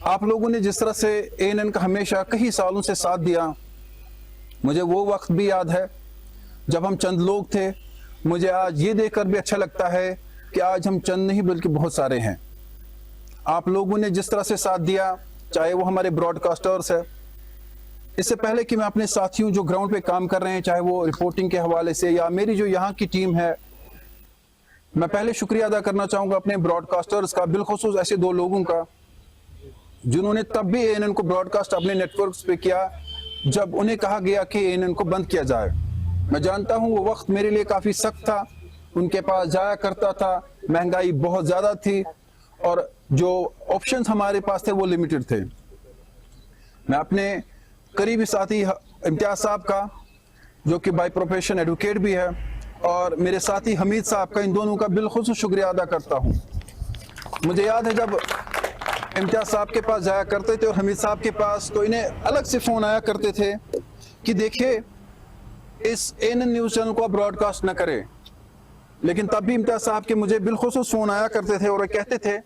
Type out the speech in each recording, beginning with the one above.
आप लोगों ने जिस तरह से ANN का हमेशा कई सालों से साथ दिया, मुझे वो वक्त भी याद है जब हम चंद लोग थे। मुझे आज ये देखकर भी अच्छा लगता है कि आज हम चंद नहीं बल्कि बहुत सारे हैं। आप लोगों ने जिस तरह से साथ दिया, चाहे वो हमारे ब्रॉडकास्टर्स है, इससे पहले कि मैं अपने साथियों जो ग्राउंड पे काम कर रहे हैं, चाहे वो रिपोर्टिंग के हवाले से या मेरी जो यहाँ की टीम है, मैं पहले शुक्रिया अदा करना चाहूँगा अपने ब्रॉडकास्टर्स का, बिलखुसूस ऐसे दो लोगों का जिन्होंने तब भी ANN को ब्रॉडकास्ट अपने नेटवर्क्स पे किया जब उन्हें कहा गया कि ANN को बंद किया जाए। मैं जानता हूँ वो वक्त मेरे लिए काफ़ी सख्त था, उनके पास जाया करता था, महंगाई बहुत ज़्यादा थी और जो ऑप्शंस हमारे पास थे वो लिमिटेड थे। मैं अपने करीबी साथी इम्तियाज साहब का, जो कि बाय प्रोफेशन एडवोकेट भी है, और मेरे साथी हमीद साहब का, इन दोनों का बिलखुसूस शुक्रिया अदा करता हूँ। मुझे याद है जब इम्तियाज साहब के पास जाया करते थे और हमीद साहब के पास, तो इन्हें अलग से फ़ोन आया करते थे कि देखिए इस ANN न्यूज़ चैनल को आप ब्रॉडकास्ट न करें। लेकिन तब भी इम्तियाज साहब के मुझे बिलखुसूस फ़ोन आया करते थे और वे कहते थे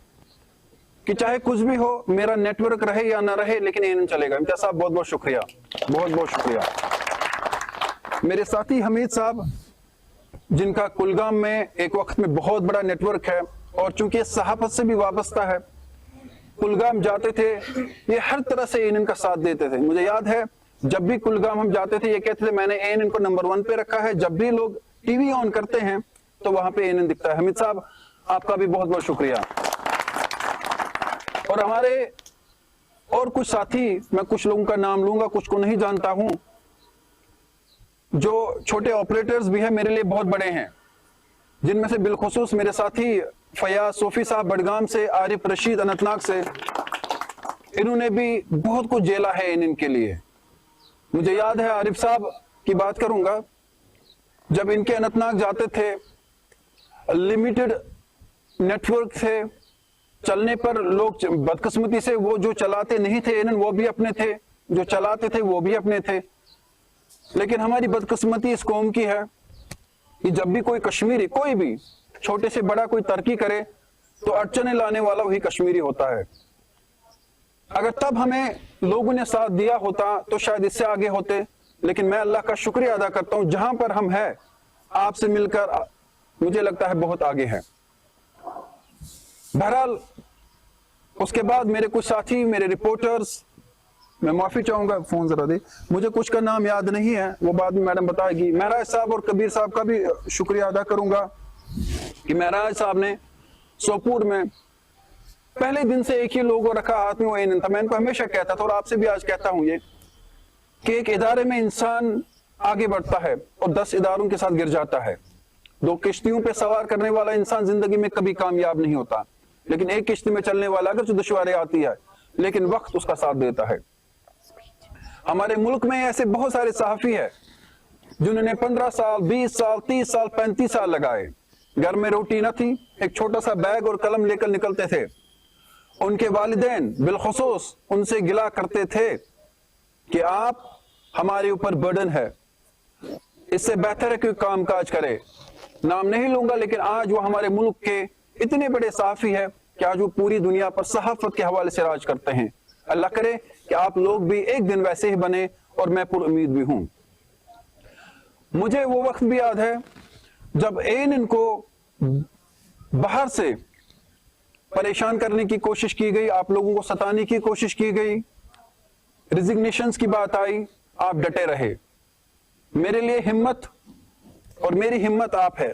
कि चाहे कुछ भी हो, मेरा नेटवर्क रहे या ना रहे, लेकिन ANN चलेगा। इम्तियाज साहब बहुत बहुत शुक्रिया, बहुत बहुत शुक्रिया। मेरे साथी हमीद साहब, जिनका कुलगाम में एक वक्त में बहुत बड़ा नेटवर्क है और चूंकि सहाफत से भी वाबस्ता है, कुलगाम जाते थे, ये हर तरह से ANN का साथ देते थे। मुझे याद है जब भी कुलगाम हम जाते थे, ये कहते थे मैंने ANN को नंबर 1 पे रखा है, जब भी लोग टीवी ऑन करते हैं तो वहां पे ANN दिखता है। हमीद साहब, आपका भी बहुत बहुत शुक्रिया। और हमारे और कुछ साथी, मैं कुछ लोगों का नाम लूंगा, कुछ को नहीं जानता हूं, जो छोटे ऑपरेटर्स भी हैं, मेरे लिए बहुत बड़े हैं, जिनमें से बिलखुसूस मेरे साथी फयाज सोफी साहब बडगाम से, आरिफ रशीद अनंतनाग से, इन्होंने भी बहुत कुछ झेला है ANN के लिए। मुझे याद है, आरिफ साहब की बात करूंगा, जब इनके अनंतनाग जाते थे, लिमिटेड नेटवर्क थे, चलने पर लोग बदकिस्मती से वो जो चलाते नहीं थे ANN, वो भी अपने थे, जो चलाते थे वो भी अपने थे। लेकिन हमारी बदकिस्मती इस कौम की है कि जब भी कोई कश्मीरी, कोई भी छोटे से बड़ा कोई तरक्की करे तो अड़चने लाने वाला वही कश्मीरी होता है। अगर तब हमें लोगों ने साथ दिया होता तो शायद इससे आगे होते। लेकिन मैं अल्लाह का शुक्रिया अदा करता हूं, जहां पर हम हैं, आपसे मिलकर मुझे लगता है बहुत आगे है। बहरहाल उसके बाद मेरे कुछ साथी, मेरे रिपोर्टर्स, मैं माफी चाहूंगा, फोन जरा दे, मुझे कुछ का नाम याद नहीं है, वो बाद में मैडम बताएगी। महराज साहब और कबीर साहब का भी शुक्रिया अदा करूंगा कि महराज साहब ने सोपूर में पहले दिन से एक ही लोगो रखा हाथ में, वो ANN था। मैं इनको हमेशा कहता था और आपसे भी आज कहता हूं ये कि एक इदारे में इंसान आगे बढ़ता है और 10 इदारों के साथ गिर जाता है। 2 किश्तियों पे सवार करने वाला इंसान जिंदगी में कभी कामयाब नहीं होता, लेकिन एक किश्ती में चलने वाला अगर जो दुश्वारी आती है, लेकिन वक्त उसका साथ देता है। हमारे मुल्क में ऐसे बहुत सारे सहाफी है जिन्होंने 15 साल, 20 साल, 30 साल, 35 साल लगाए। घर में रोटी न थी, एक छोटा सा बैग और कलम लेकर निकलते थे। उनके वालिदैन बिलखुसूस उनसे गिला करते थे कि आप हमारे ऊपर बर्डन है, इससे बेहतर है कि काम काज करे। नाम नहीं लूंगा, लेकिन आज वो हमारे मुल्क के इतने बड़े सहाफी है कि आज वो पूरी दुनिया पर सहाफत के हवाले से राज करते हैं। अल्लाह करे कि आप लोग भी एक दिन वैसे ही बने, और मैं पुर उम्मीद भी हूं। मुझे वो वक्त भी याद है जब ANN को बाहर से परेशान करने की कोशिश की गई, आप लोगों को सताने की कोशिश की गई, रिजिग्नेशंस की बात आई, आप डटे रहे। मेरे लिए हिम्मत और मेरी हिम्मत आप है।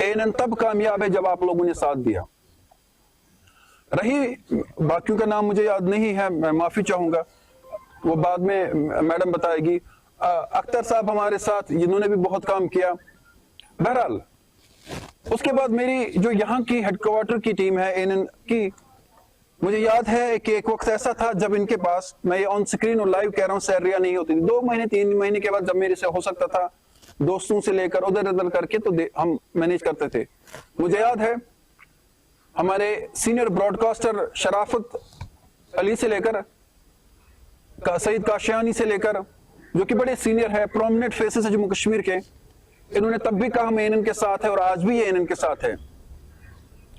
ANN तब कामयाब है जब आप लोगों ने साथ दिया। रही बाकियों का नाम मुझे याद नहीं है, मैं माफी चाहूंगा, वो बाद में मैडम बताएगी। अख्तर साहब हमारे साथ, जिन्होंने भी बहुत काम किया। बहरहाल उसके बाद मेरी जो यहाँ की हेडक्वार्टर की टीम है ANN की, मुझे याद है कि एक वक्त ऐसा था जब इनके पास, मैं ये ऑन स्क्रीन और लाइव कह रहा हूँ, सैलरियां नहीं होती थी। 2 महीने 3 महीने के बाद जब मेरे से हो सकता था, दोस्तों से लेकर उधर उधर करके तो हम मैनेज करते थे। मुझे याद है हमारे सीनियर ब्रॉडकास्टर शराफत अली से लेकर सईद काशियानी से लेकर, जो कि बड़े सीनियर है, प्रोमिनेंट फेसेस है जम्मू कश्मीर के, इन्होंने तब भी कहा हम ANN के साथ है और आज भी ये ANN के साथ है।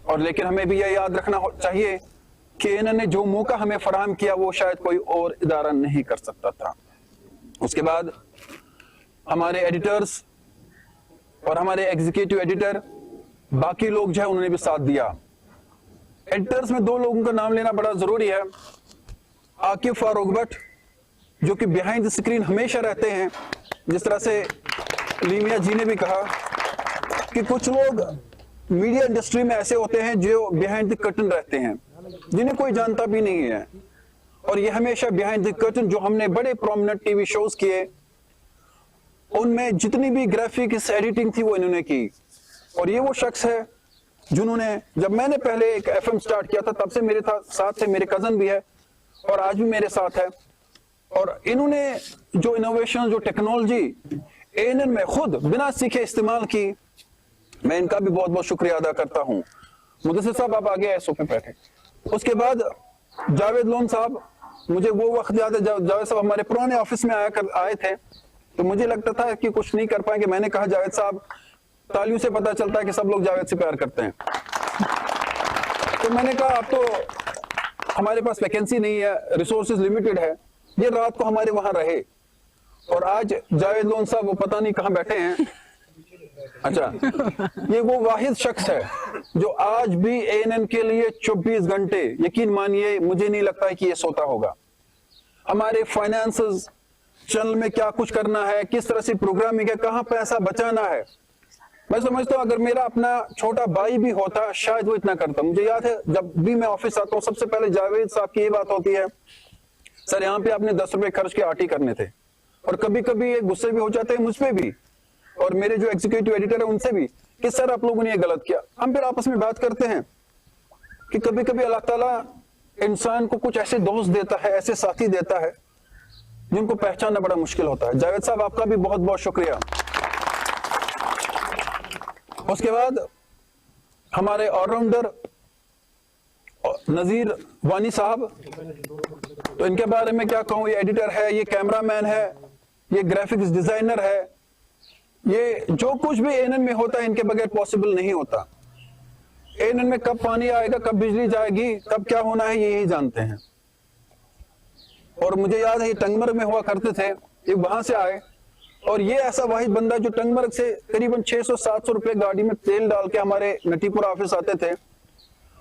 और लेकिन हमें भी यह याद रखना चाहिए कि इन्होंने जो मौका हमें फराहम किया वो शायद कोई और इदारा नहीं कर सकता था। उसके बाद हमारे एडिटर्स और हमारे एग्जीक्यूटिव एडिटर, बाकी लोग जो है उन्होंने भी साथ दिया। एडिटर्स में 2 लोगों का नाम लेना बड़ा जरूरी है। आकिब फारूक भट्ट, जो कि बिहाइंड द स्क्रीन हमेशा रहते हैं, जिस तरह से लीमिया जी ने भी कहा कि कुछ लोग मीडिया इंडस्ट्री में ऐसे होते हैं जो बिहाइंड द कर्टन रहते हैं, जिन्हें कोई जानता भी नहीं है, और ये हमेशा बिहाइंड द कर्टन जो हमने बड़े प्रोमिनेंट टीवी शोज किए, उनमें जितनी भी ग्राफिक्स एडिटिंग थी वो इन्होंने की। और ये वो शख्स है जिन्होंने, जब मैंने पहले एक एफएम स्टार्ट किया था तब से मेरे साथ थे, मेरे कजन भी है और आज भी मेरे साथ है, और इन्होंने जो इनोवेशन, जो टेक्नोलॉजी एएनएन में खुद बिना सीखे इस्तेमाल की, मैं इनका भी बहुत बहुत शुक्रिया अदा करता हूं। मुदस्सिर साहब आप आगे आए, सोफे पे बैठे। उसके बाद जावेद लोन साहब, मुझे वो वक्त याद है जब जावेद साहब हमारे पुराने ऑफिस में आए थे, तो मुझे लगता था कि कुछ नहीं कर पाएंगे। मैंने कहा जावेद साहब, तालियों से पता चलता है कि सब लोग जावेद से प्यार करते हैं। तो मैंने कहा अब तो हमारे पास वैकेंसी नहीं है, रिसोर्सेज लिमिटेड है, ये रात को हमारे वहां रहे। और आज जावेद लोन साहब वो पता नहीं कहां बैठे हैं। अच्छा, ये वो वाहिद शख्स है जो आज भी एएनएन के लिए 24 घंटे, यकीन मानिए मुझे नहीं लगता है कि ये सोता होगा। हमारे फाइनेंसेस, चैनल में क्या कुछ करना है, किस तरह से प्रोग्रामिंग है, कहां पैसा बचाना है, मैं समझता हूं अगर मेरा अपना छोटा भाई भी होता शायद वो इतना करता। मुझे याद है जब भी मैं ऑफिस आता हूं सबसे पहले जावेद साहब की ये बात होती है, सर यहाँ पे आपने 10 रुपए खर्च के आरटी करने थे। और कभी कभी ये गुस्से भी हो जाते हैं मुझ पे भी और मेरे जो एग्जीक्यूटिव एडिटर है उनसे भी, कि सर आप लोगों ने ये गलत किया। हम फिर आपस में बात करते हैं कि कभी कभी अल्लाह ताला इंसान को कुछ ऐसे दोस्त देता है, ऐसे साथी देता है जिनको पहचानना बड़ा मुश्किल होता है। जावेद साहब आपका भी बहुत बहुत शुक्रिया। उसके बाद हमारे ऑलराउंडर नजीर वानी साहब, तो इनके बारे में क्या कहूं, ये एडिटर है, ये कैमरामैन है, ये ग्राफिक्स डिजाइनर है, ये जो कुछ भी एएनएन में होता है इनके बगैर पॉसिबल नहीं होता। एएनएन में कब पानी आएगा, कब बिजली जाएगी, कब क्या होना है, ये यही जानते हैं। और मुझे याद है ये टंगमर्ग में हुआ करते थे, ये वहां से आए और ये ऐसा वाहिद बंदा जो टंगमर्ग से करीबन 600-700 रुपए गाड़ी में तेल डाल के हमारे नटीपुरा ऑफिस आते थे।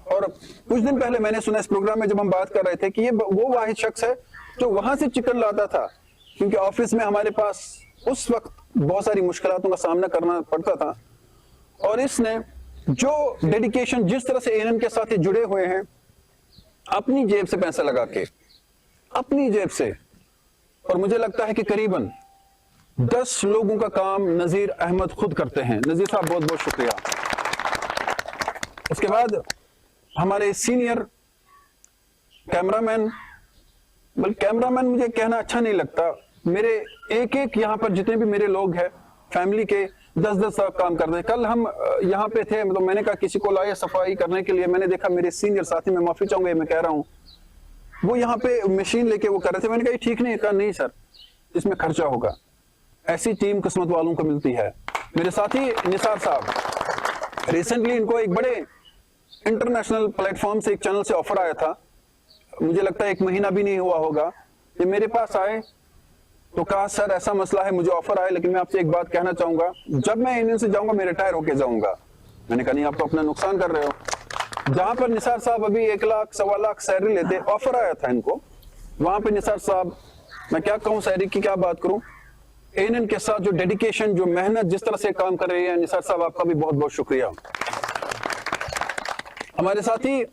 और कुछ दिन पहले मैंने सुना इस प्रोग्राम में जब हम बात कर रहे थे कि ये वो वाहिद शख्स है जो वहां से चिकन लाता था, क्योंकि ऑफिस में हमारे पास उस वक्त बहुत सारी मुश्किलातों का सामना करना पड़ता था। और इसने जो डेडिकेशन, जिस तरह से एएनएन के साथ जुड़े हुए हैं, अपनी जेब से पैसा लगा के, अपनी जेब से, और मुझे लगता है कि करीबन 10 लोगों का काम नजीर अहमद खुद करते हैं। नजीर साहब बहुत बहुत शुक्रिया। उसके बाद हमारे सीनियर कैमरामैन, बल्कि कैमरामैन मुझे कहना अच्छा नहीं लगता, मेरे एक एक यहाँ पर जितने भी मेरे लोग हैं फैमिली के 10-10 काम करते हैं। कल हम यहाँ पे थे, मतलब मैंने कहा किसी को लाया सफाई करने के लिए, मैंने देखा मेरे सीनियर साथी, मैं माफी चाहूंगा मैं कह रहा हूँ, वो यहाँ पे मशीन लेके वो कर रहे थे। मैंने कहा ठीक नहीं, कहा नहीं सर इसमें खर्चा होगा। ऐसी टीम किस्मत वालों को मिलती है। मेरे साथी निसार साहब, रिसेंटली इनको एक बड़े इंटरनेशनल प्लेटफॉर्म से, एक चैनल से ऑफर आया था, मुझे लगता है 1 महीना भी नहीं हुआ होगा। ये मेरे पास आए तो कहा सर ऐसा मसला है, मुझे ऑफर आया, लेकिन मैं आपसे एक बात कहना चाहूंगा, जब मैं इंडियन से जाऊंगा मैं रिटायर होके जाऊंगा। मैंने कहा नहीं, आप तो अपना नुकसान कर रहे हो। जहां पर निसार साहब अभी 1 लाख 1.25 लाख सैलरी लेते, ऑफर आया था इनको, वहां पे निसार साहब, मैं क्या कहूं, सैलरी की क्या बात करूं, एएनएन के साथ जो डेडिकेशन, जो मेहनत, जिस तरह से काम कर रही है, निसार साहब आपका भी बहुत बहुत शुक्रिया। हमारे साथी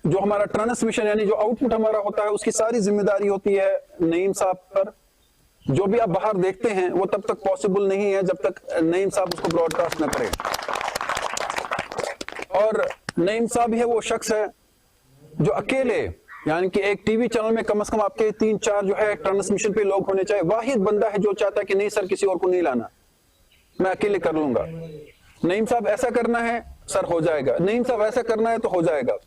जो हमारा ट्रांसमिशन यानी जो आउटपुट हमारा होता है उसकी सारी जिम्मेदारी होती है नईम साहब पर। जो भी आप बाहर देखते हैं वो तब तक पॉसिबल नहीं है जब तक नईम साहब उसको ब्रॉडकास्ट न करें। और नईम साहब है वो शख्स है जो अकेले, यानी कि एक टीवी चैनल में कम से कम आपके 3-4 जो है ट्रांसमिशन पे लोग होने चाहिए। वाहिद बंदा है जो चाहता है कि नहीं सर किसी और को नहीं लाना, मैं अकेले कर लूंगा। नईम साहब ऐसा करना है सर हो जाएगा, नईम साहब ऐसा करना है तो हो जाएगा।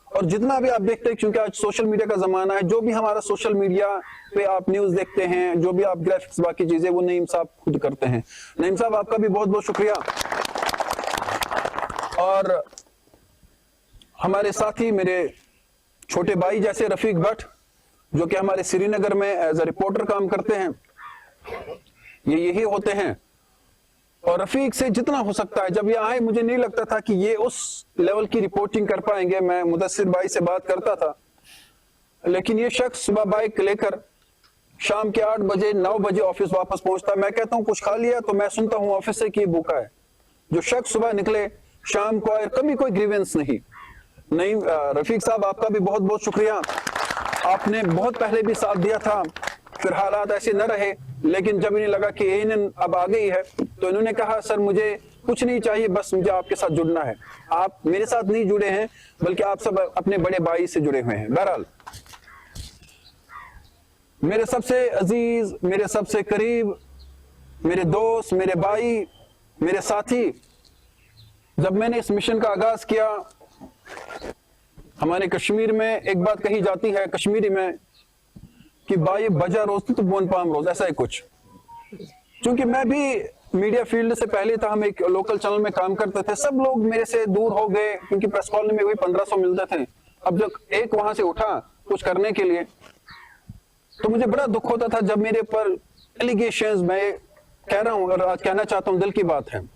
और जितना भी आप देखते हैं, क्योंकि आज सोशल मीडिया का जमाना है, जो भी हमारा सोशल मीडिया पे आप न्यूज देखते हैं, जो भी आप ग्राफिक्स बाकी चीजें, वो नईम साहब खुद करते हैं। नईम साहब आपका भी बहुत बहुत शुक्रिया। और हमारे साथी मेरे छोटे भाई जैसे रफीक भट्ट जो कि हमारे श्रीनगर में एज ए रिपोर्टर काम करते हैं, ये यही होते हैं। और रफीक से जितना हो सकता है, जब ये आए मुझे नहीं लगता था कि ये उस लेवल की रिपोर्टिंग कर पाएंगे। मैं मुदस्सिर भाई से बात करता था, लेकिन ये शख्स सुबह बाइक लेकर शाम के 8 बजे 9 बजे ऑफिस वापस पहुंचता। मैं कहता हूं कुछ खा लिया, तो मैं सुनता हूं ऑफिस से कि भूखा है। जो शख्स सुबह निकले शाम को आए, कभी कोई ग्रीवेंस नहीं। रफीक साहब आपका भी बहुत बहुत शुक्रिया। आपने बहुत पहले भी साथ दिया था, फिर हालात ऐसे न रहे, लेकिन जब इन्हें लगा कि एएनएन अब आ गई है तो इन्होंने कहा सर मुझे कुछ नहीं चाहिए, बस मुझे आपके साथ जुड़ना है। आप मेरे साथ नहीं जुड़े हैं, बल्कि आप सब अपने बड़े भाई से जुड़े हुए हैं। बहरहाल मेरे सबसे अजीज, मेरे सबसे करीब, मेरे दोस्त, मेरे भाई, मेरे साथी, जब मैंने इस मिशन का आगाज किया, हमारे कश्मीर में एक बात कही जाती है कश्मीरी में कि बाई बजा रोज तो बोन पाम रोज, ऐसा ही कुछ। क्योंकि मैं भी मीडिया फील्ड से पहले था, हम एक लोकल चैनल में काम करते थे, सब लोग मेरे से दूर हो गए क्योंकि प्रेस कॉलोनी में वही 1500 मिलते थे। अब जब एक वहां से उठा कुछ करने के लिए, तो मुझे बड़ा दुख होता था जब मेरे पर एलिगेशंस, मैं कह रहा हूं और आज कहना चाहता हूं, दिल की बात है,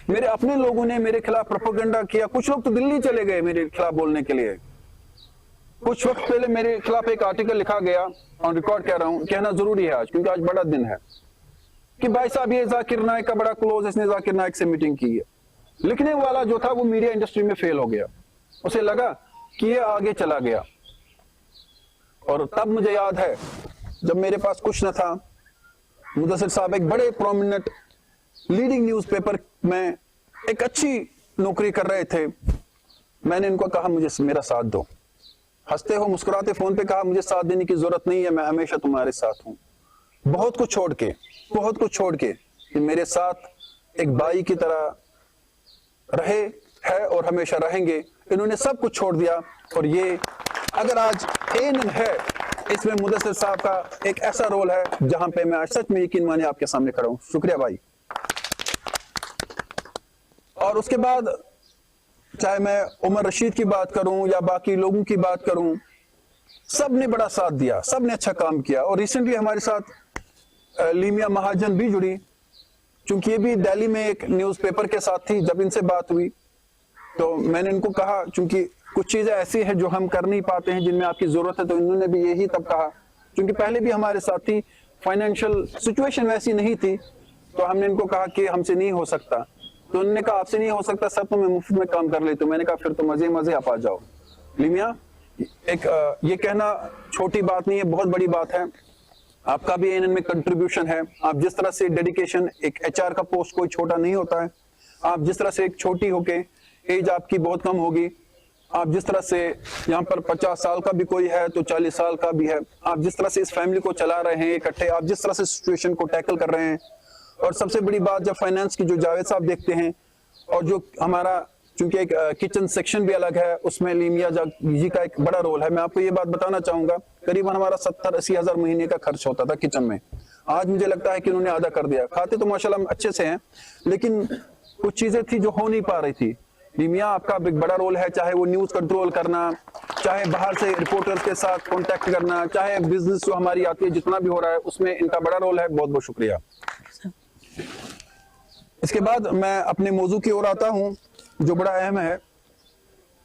मेरे अपने लोगों ने मेरे खिलाफ प्रोपेगेंडा किया। कुछ लोग तो दिल्ली चले गए मेरे खिलाफ बोलने के लिए। कुछ वक्त पहले मेरे खिलाफ एक आर्टिकल लिखा गया, ऑन रिकॉर्ड कह रहा हूं, कहना जरूरी है आज क्योंकि आज बड़ा दिन है, कि भाई साहब ये जाकिर नाइक का बड़ा क्लोज, इसने जाकिर नाइक से मीटिंग की है। लिखने वाला जो था वो मीडिया इंडस्ट्री में फेल हो गया, उसे लगा कि ये आगे चला गया। और तब मुझे याद है जब मेरे पास कुछ न था, मुदस्सिर साहब एक बड़े प्रोमिनेंट लीडिंग न्यूज़पेपर में एक अच्छी नौकरी कर रहे थे। मैंने इनको कहा मुझे मेरा साथ दो। हंसते हो मुस्कुराते फोन पे कहा मुझे साथ देने की जरूरत नहीं है, मैं हमेशा तुम्हारे साथ हूं। बहुत कुछ छोड़ के कि मेरे साथ एक भाई की तरह रहे है और हमेशा रहेंगे। इन्होंने सब कुछ छोड़ दिया। और ये अगर आज एएनएन है, इसमें मुदस्सिर साहब का एक ऐसा रोल है जहां पे मैं आज सच में यकीन माने आपके सामने खड़ा हूं। शुक्रिया भाई। और उसके बाद चाहे मैं उमर रशीद की बात करूं या बाकी लोगों की बात करूं, सब ने बड़ा साथ दिया, सब ने अच्छा काम किया। और रिसेंटली हमारे साथ लीमिया महाजन भी जुड़ी, क्योंकि ये भी दिल्ली में एक न्यूज़पेपर के साथ थी। जब इनसे बात हुई तो मैंने इनको कहा, क्योंकि कुछ चीजें ऐसी हैं जो हम कर नहीं पाते हैं जिनमें आपकी जरूरत है, तो इन्होंने भी यही तब कहा, क्योंकि पहले भी हमारे साथ थी, फाइनेंशियल सिचुएशन वैसी नहीं थी, तो हमने इनको कहा कि हमसे नहीं हो सकता। तो उन्होंने कहा आपसे नहीं हो सकता सर, तो मैं मुफ्त में काम कर लेती हूँ। मैंने कहा फिर तो मजे मजे आप आ जाओ। लीमिया, एक ये कहना छोटी बात नहीं है, बहुत बड़ी बात है। आपका भी एएनएन में कंट्रीब्यूशन है। आप जिस तरह से डेडिकेशन, एक एचआर का पोस्ट कोई छोटा नहीं होता है। आप जिस तरह से एक छोटी होके, एज आपकी बहुत कम होगी, आप जिस तरह से यहाँ पर 50 साल का भी कोई है तो 40 साल का भी है, आप जिस तरह से इस फैमिली को चला रहे हैं इकट्ठे, आप जिस तरह से सिचुएशन को टैकल कर रहे हैं। और सबसे बड़ी बात, जब फाइनेंस की जो जावेद साहब देखते हैं, और जो हमारा चूंकि एक किचन सेक्शन भी अलग है, उसमें लीमिया जी का एक बड़ा रोल है। मैं आपको ये बात बताना चाहूंगा, करीबन हमारा 70-80 हजार महीने का खर्च होता था किचन में। आज मुझे लगता है कि उन्होंने आधा कर दिया। खाते तो माशाल्लाह अच्छे से हैं, लेकिन कुछ चीजें थी जो हो नहीं पा रही थी। लीमिया, आपका एक बड़ा रोल है, चाहे वो न्यूज कंट्रोल करना, चाहे बाहर से रिपोर्टर्स के साथ कॉन्टेक्ट करना, चाहे बिजनेस जो हमारी आती है, जितना भी हो रहा है उसमें इनका बड़ा रोल है। बहुत बहुत शुक्रिया। इसके बाद मैं अपने मौजू की ओर आता हूं, जो बड़ा अहम है।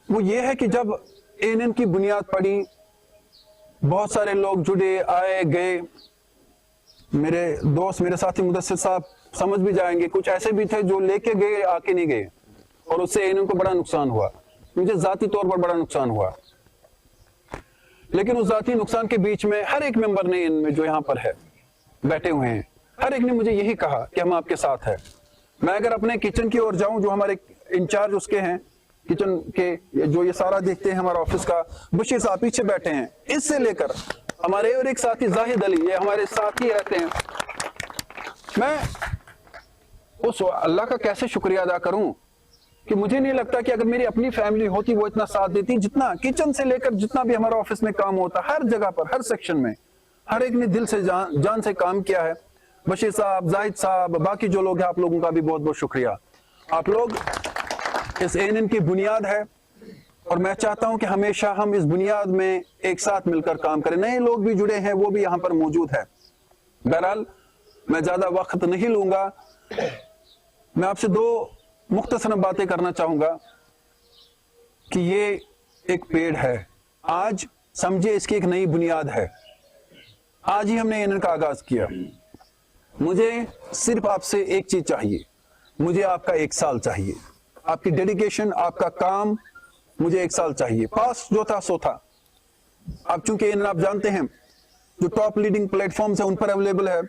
वो ये है कि जब एएनएन की बुनियाद पड़ी, बहुत सारे लोग जुड़े, आए गए। मेरे दोस्त, मेरे साथी मुदस्सिर साहब समझ भी जाएंगे, कुछ ऐसे भी थे जो लेके गए, आके नहीं गए, और उससे एएनएन को बड़ा नुकसान हुआ। मुझे जाती तौर पर बड़ा नुकसान हुआ। लेकिन उस जाती नुकसान के बीच में हर एक मेंबर ने, इनमें जो यहाँ पर है बैठे हुए हैं, हर एक ने मुझे यही कहा कि हम आपके साथ हैं। मैं अगर अपने किचन की ओर जाऊं, जो हमारे इंचार्ज उसके हैं किचन के, जो ये सारा देखते हैं हमारा ऑफिस का, बशीर साहब पीछे बैठे हैं, इससे लेकर हमारे और एक साथी जाहिद अली, ये हमारे साथ ही रहते हैं। मैं उस अल्लाह का कैसे शुक्रिया अदा करूं कि मुझे नहीं लगता कि अगर मेरी अपनी फैमिली होती वो इतना साथ देती। जितना किचन से लेकर जितना भी हमारा ऑफिस में काम होता, हर जगह पर, हर सेक्शन में, हर एक ने दिल से जान से काम किया है। बशीर साहब, जाहिद साहब, बाकी जो लोग हैं, आप लोगों का भी बहुत बहुत शुक्रिया। आप लोग इस एएनएन की बुनियाद है। और मैं चाहता हूं कि हमेशा हम इस बुनियाद में एक साथ मिलकर काम करें। नए लोग भी जुड़े हैं, वो भी यहां पर मौजूद है। बहरहाल मैं ज्यादा वक्त नहीं लूंगा, मैं आपसे दो मुख्तसर बातें करना चाहूंगा कि ये एक पेड़ है, आज समझिए इसकी एक नई बुनियाद है। आज ही हमने इनका आगाज किया। मुझे सिर्फ आपसे एक चीज चाहिए, मुझे आपका 1 साल चाहिए, आपकी डेडिकेशन, आपका काम मुझे 1 साल चाहिए। पास जो था सो था। अब चूंकि आप जानते हैं जो टॉप लीडिंग प्लेटफॉर्म्स है उन पर अवेलेबल है।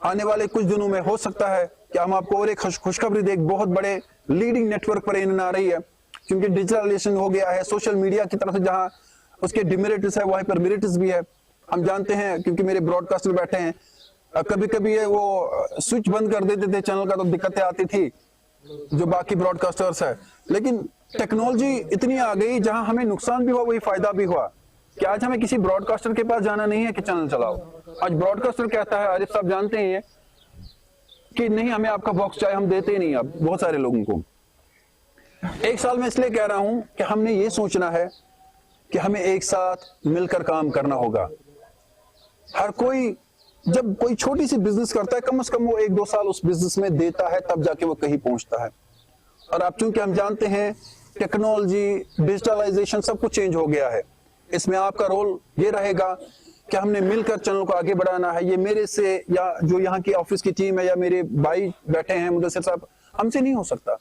आने वाले कुछ दिनों में हो सकता है कि हम आपको और एक खुशखबरी दें, बहुत बड़े लीडिंग नेटवर्क पर इन आ रही है, क्योंकि डिजिटलाइजेशन हो गया है। सोशल मीडिया की तरफ से जहां उसके डिमेरिट्स है वहीं पर मेरिट्स भी है। हम जानते हैं, क्योंकि मेरे ब्रॉडकास्टर बैठे हैं, कभी कभी वो स्विच बंद कर देते थे चैनल का तो दिक्कतें आती थी जो बाकी ब्रॉडकास्टर्स है। लेकिन टेक्नोलॉजी इतनी आ गई जहां हमें नुकसान भी हुआ वही फायदा भी हुआ कि आज हमें किसी ब्रॉडकास्टर के पास जाना नहीं है कि चैनल चलाओ। आज ब्रॉडकास्टर कहता है, आरिफ साहब जानते हैं ये, कि नहीं हमें आपका बॉक्स चाहिए, हम देते ही नहीं अब बहुत सारे लोगों को। 1 साल में इसलिए कह रहा हूं कि हमने ये सोचना है कि हमें एक साथ मिलकर काम करना होगा। हर कोई जब कोई छोटी सी बिजनेस करता है, कम से कम वो 1-2 साल उस बिजनेस में देता है, तब जाके वो कहीं पहुंचता है। और अब चूंकि हम जानते हैं टेक्नोलॉजी, डिजिटलाइजेशन सब कुछ चेंज हो गया है, इसमें आपका रोल ये रहेगा कि हमने मिलकर चैनल को आगे बढ़ाना है। ये मेरे से या जो यहाँ की ऑफिस की टीम है या मेरे भाई बैठे हैं मुदस्सिर साहब, हमसे नहीं हो सकता।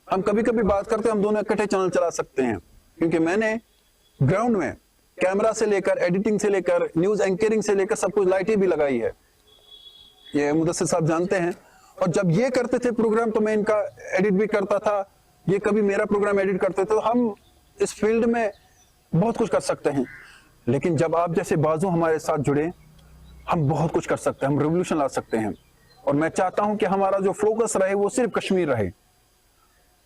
हम कभी कभी बात करते हैं हम दोनों इकट्ठे चैनल चला सकते हैं, क्योंकि मैंने ग्राउंड में कैमरा से लेकर एडिटिंग से लेकर न्यूज एंकरिंग से लेकर सब कुछ लाइटें भी लगाई है, ये मुदस्सिर साहब जानते हैं। और जब ये करते थे प्रोग्राम तो मैं इनका एडिट भी करता था, ये कभी मेरा प्रोग्राम एडिट करते थे। तो हम इस फील्ड में बहुत कुछ कर सकते हैं। लेकिन जब आप जैसे बाजू हमारे साथ जुड़े, हम बहुत कुछ कर सकते हैं, हम रेवोल्यूशन ला सकते हैं। और मैं चाहता हूं कि हमारा जो फोकस रहे वो सिर्फ कश्मीर रहे,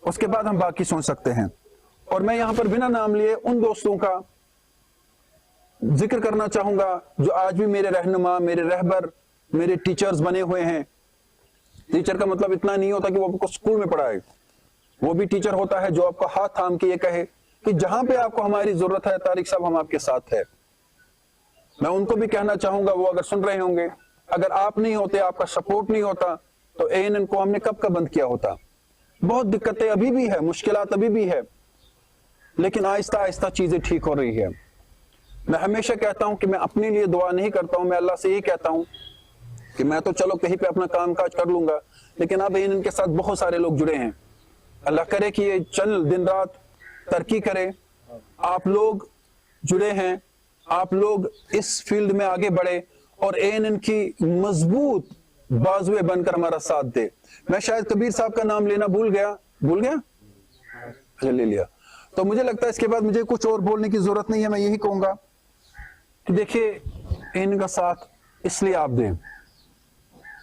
उसके बाद हम बाकी सोच सकते हैं। और मैं यहां पर बिना नाम लिए उन दोस्तों का जिक्र करना चाहूंगा जो आज भी मेरे रहनुमा, मेरे रहबर, मेरे टीचर्स बने हुए हैं। टीचर का मतलब इतना नहीं होता कि वो आपको स्कूल में पढ़ाए, वो भी टीचर होता है जो आपका हाथ थाम के ये कहे कि जहां पे आपको हमारी जरूरत है तारिक साहब हम आपके साथ है। मैं उनको भी कहना चाहूंगा, वो अगर सुन रहे होंगे, अगर आप नहीं होते, आपका सपोर्ट नहीं होता, तो ANN को हमने कब का बंद किया होता। बहुत दिक्कतें अभी भी है, मुश्किलात अभी भी है, लेकिन आहिस्ता आहिस्ता चीजें ठीक हो रही है। मैं हमेशा कहता हूं कि मैं अपने लिए दुआ नहीं करता हूं, मैं अल्लाह से ये कहता हूं कि मैं तो चलो कहीं पे अपना काम काज कर लूंगा, लेकिन अब इनके साथ बहुत सारे लोग जुड़े हैं। अल्लाह करे कि ये चल दिन रात तरक्की करे। आप लोग जुड़े हैं, आप लोग इस फील्ड में आगे बढ़े और ANN की मजबूत बाजुए बनकर हमारा साथ दे। मैं शायद कबीर साहब का नाम लेना भूल गया? अच्छा ले लिया। तो मुझे लगता है इसके बाद मुझे कुछ और बोलने की जरूरत नहीं है। मैं यही कहूंगा कि देखिए ANN का साथ इसलिए आप दें।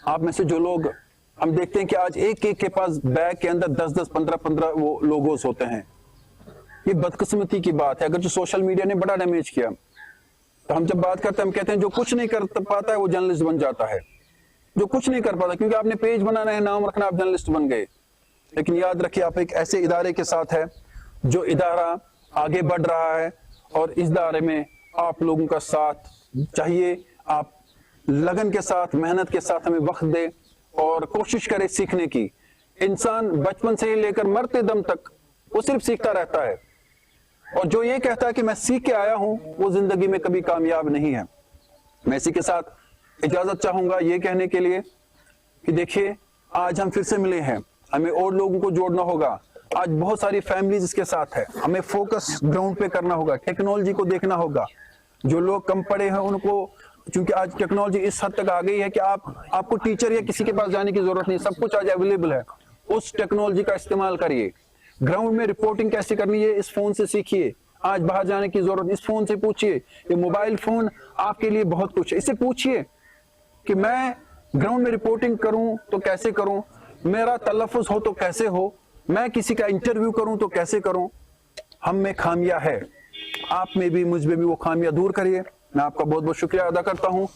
आप में से जो लोग, हम देखते हैं कि आज एक एक के पास बैग के अंदर 10-10, 15-15 वो लोगोस होते हैं। ये बदकिस्मती की बात है। अगर जो सोशल मीडिया ने बड़ा डैमेज किया, तो हम जब बात करते हैं हम कहते हैं जो कुछ नहीं कर पाता है वो जर्नलिस्ट बन जाता है। जो कुछ नहीं कर पाता, क्योंकि आपने पेज बनाना है, नाम रखना, आप जर्नलिस्ट बन गए। लेकिन याद रखिए आप एक ऐसे इदारे के साथ है जो इदारा आगे बढ़ रहा है, और इस इदारे में आप लोगों का साथ चाहिए। आप लगन के साथ, मेहनत के साथ हमें वक्त दे और कोशिश करे सीखने की। इंसान बचपन से ही लेकर मरते दम तक वो सिर्फ सीखता रहता है, और जो ये कहता है कि मैं सीख के आया हूं वो जिंदगी में कभी कामयाब नहीं है। मैं इसी के साथ इजाजत चाहूंगा ये कहने के लिए कि देखिए आज हम फिर से मिले हैं, हमें और लोगों को जोड़ना होगा। आज बहुत सारी फैमिलीज इसके साथ है, हमें फोकस ग्राउंड पे करना होगा, टेक्नोलॉजी को देखना होगा। जो लोग कम पढ़े हैं उनको, क्योंकि आज टेक्नोलॉजी इस हद तक आ गई है कि आपको टीचर या किसी के पास जाने की जरूरत नहीं, सब कुछ आज अवेलेबल है। उस टेक्नोलॉजी का इस्तेमाल करिए। ग्राउंड में रिपोर्टिंग कैसे करनी है इस फोन से सीखिए। आज बाहर जाने की जरूरत, इस फोन से पूछिए। ये मोबाइल फोन आपके लिए बहुत कुछ है। इससे पूछिए कि मैं ग्राउंड में रिपोर्टिंग करूं तो कैसे करूं, मेरा तलफ्फुज हो तो कैसे हो, मैं किसी का इंटरव्यू करूं तो कैसे करूं। हम में खामियां है, आप में भी, मुझ में भी वो खामियां दूर करिए। मैं आपका बहुत बहुत शुक्रिया अदा करता हूं।